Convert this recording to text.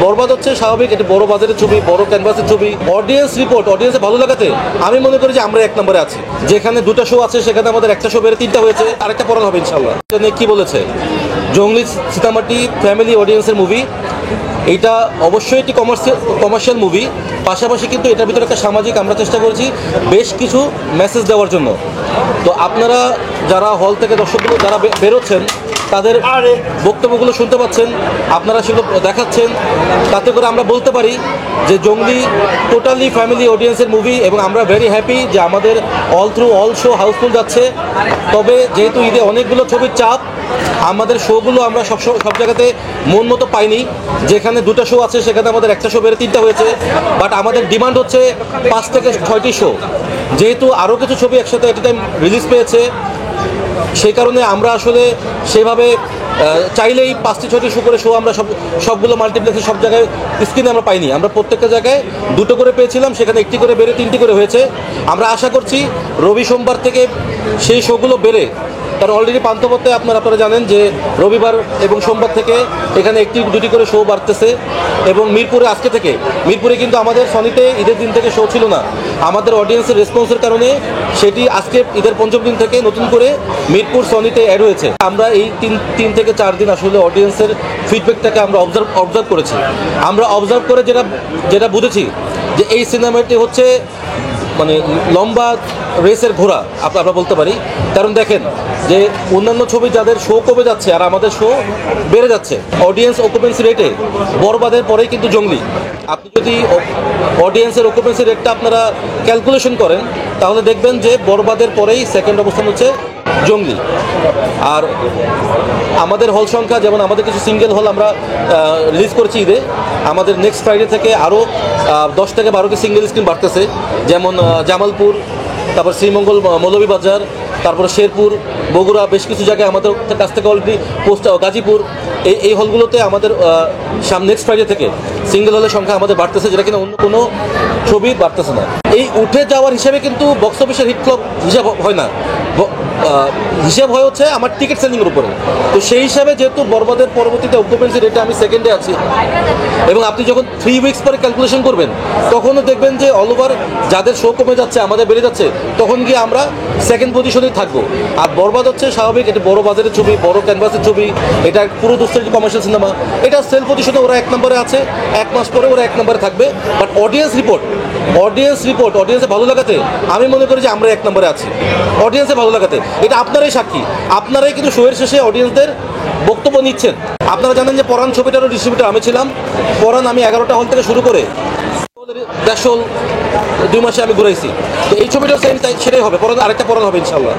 বরবাদ হচ্ছে স্বাভাবিক, এটি বড় বাজারের ছবি, বড় ক্যানভাসের ছবি। অডিয়েন্স রিপোর্ট, অডিয়েন্সে ভালো লাগাতে আমি মনে করি যে আমরা এক নম্বরে আছি। যেখানে দুটো শো আছে সেখানে আমাদের একটা শো বেড়ে তিনটা হয়েছে, আরেকটা পড়ানো হবে ইনশাল্লাহ। কি বলেছে জঙ্গলি সীতামাটি ফ্যামিলি অডিয়েন্সের মুভি, এইটা অবশ্যই একটি কমার্শিয়াল মুভি, পাশাপাশি কিন্তু এটার ভিতরে একটা সামাজিক আমরা চেষ্টা করেছি বেশ কিছু মেসেজ দেওয়ার জন্য। তো আপনারা যারা হল থেকে দর্শকগুলো যারা বেরোচ্ছেন তাদের বক্তব্যগুলো শুনতে পাচ্ছেন, আপনারা সেগুলো দেখাচ্ছেন, তাতে করে আমরা বলতে পারি যে জঙ্গলি টোটালি ফ্যামিলি অডিয়েন্সের মুভি এবং আমরা ভেরি হ্যাপি যে আমাদের অল শো হাউসফুল যাচ্ছে। তবে যেহেতু ঈদে অনেকগুলো ছবির চাপ, আমাদের শোগুলো আমরা সব জায়গাতে মন মতো পাইনি। যেখানে দুটো শো আছে সেখানে আমাদের একটা শো বেড়ে তিনটা হয়েছে, বাট আমাদের ডিমান্ড হচ্ছে 5 থেকে 6টি শো। যেহেতু আরও কিছু ছবি একসাথে এট টাইম রিলিজ পেয়েছে, সেই কারণে আমরা আসলে সেভাবে চাইলেই 5-6টি শো করে শো আমরা সবগুলো মাল্টিপ্লেক্সে সব জায়গায় স্ক্রিনে আমরা পাইনি। আমরা প্রত্যেকটা জায়গায় দুটো করে পেয়েছিলাম, সেখানে একটি করে বেড়ে 3টি করে হয়েছে। আমরা আশা করছি রবি সোমবার থেকে সেই শোগুলো বেড়ে, কারণ অলরেডি পান্থপথে আপনারা জানেন যে রবিবার এবং সোমবার থেকে এখানে 1-2টি করে শো বাড়তেছে। এবং মিরপুরে আজকে থেকে, মিরপুরে কিন্তু আমাদের সনিতে ঈদের দিন থেকে শো ছিল না, আমাদের অডিয়েন্সের রেসপন্সের কারণে সেটি আজকে ঈদের 5ম দিন থেকে নতুন করে মিরপুর সনিতে অ্যাড হয়েছে। আমরা এই 3 থেকে 4 দিন আসলে অডিয়েন্সের ফিডব্যাকটাকে আমরা অবজার্ভ করেছি। আমরা অবজার্ভ করে যেটা বুঝেছি যে এই সিনেমাটি হচ্ছে মানে লম্বা রেসের ঘোড়া আমরা বলতে পারি। কারণ দেখেন যে অন্যান্য ছবি যাদের শো কমে যাচ্ছে আর আমাদের শো বেড়ে যাচ্ছে। অডিয়েন্স অকুপেন্সি রেটে বরবাদের পরেই কিন্তু জঙ্গলি। আপনি যদি অডিয়েন্সের অকুপেন্সি রেটটা আপনারা ক্যালকুলেশন করেন তাহলে দেখবেন যে বরবাদের পরেই সেকেন্ড অবস্থান হচ্ছে জঙ্গলি। আর আমাদের হল সংখ্যা, যেমন আমাদের কিছু সিঙ্গেল হল আমরা রিলিজ করেছি ঈদে, আমাদের নেক্সট ফ্রাইডে থেকে আরও 10 থেকে 12টি সিঙ্গেল স্ক্রিন বাড়তেছে। যেমন জামালপুর, তারপর শ্রীমঙ্গল, মৌলভীবাজার, তারপরে শেরপুর, বগুড়া, বেশ কিছু জায়গায় আমাদের কাছ থেকে অলরেডি গাজীপুর, এই হলগুলোতে আমাদের নেক্সট ফ্রাইডে থেকে সিঙ্গেল হলের সংখ্যা আমাদের বাড়তেছে, যেটা কিনা অন্য কোনো ছবি বাড়তেছে না। এই উঠে যাওয়ার হিসেবে কিন্তু বক্স অফিসের হিট ক্লাব হিসাব হয় না, হিসাব হয় হচ্ছে আমার টিকিট সেলিংয়ের উপরে। তো সেই হিসাবে যেহেতু বরবাদের পরবর্তীতে অকুপেন্সি রেটে আমি সেকেন্ডে আছি, এবং আপনি যখন 3 উইকস পরে ক্যালকুলেশন করবেন তখনও দেখবেন যে অল ওভার যাদের শো কমে যাচ্ছে আমাদের বেড়ে যাচ্ছে, তখন গিয়ে আমরা সেকেন্ড পজিশনেই থাকবো। আর বরবাদ হচ্ছে স্বাভাবিক, এটি বড় বাজারের ছবি, বড় ক্যানভাসের ছবি, এটা পুরো দোস্তের কমার্শিয়াল সিনেমা। এটা সেল পজিশনে ওরা 1 নম্বরে আছে, 1 মাস পরে ওরা 1 নম্বরে থাকবে। বাট অডিয়েন্সে ভালো লাগাতে আমি মনে করি যে আমরা 1 নম্বরে আছি। অডিয়েন্সে ভালো লাগাতে এটা আপনারাই সাক্ষী, আপনারাই কিন্তু শোয়ের শেষে অডিয়েন্সদের বক্তব্য নিচ্ছেন। আপনারা জানেন যে পরাণ ছবিটারও ডিস্ট্রিবিউটর আমি ছিলাম। পরাণ আমি 11টা হল থেকে শুরু করে 150 হল 2 মাসে আমি ঘুরাইছি। তো এই ছবিটাও সেটাই হবে, আরেকটা পরাণ হবে ইনশাল্লাহ।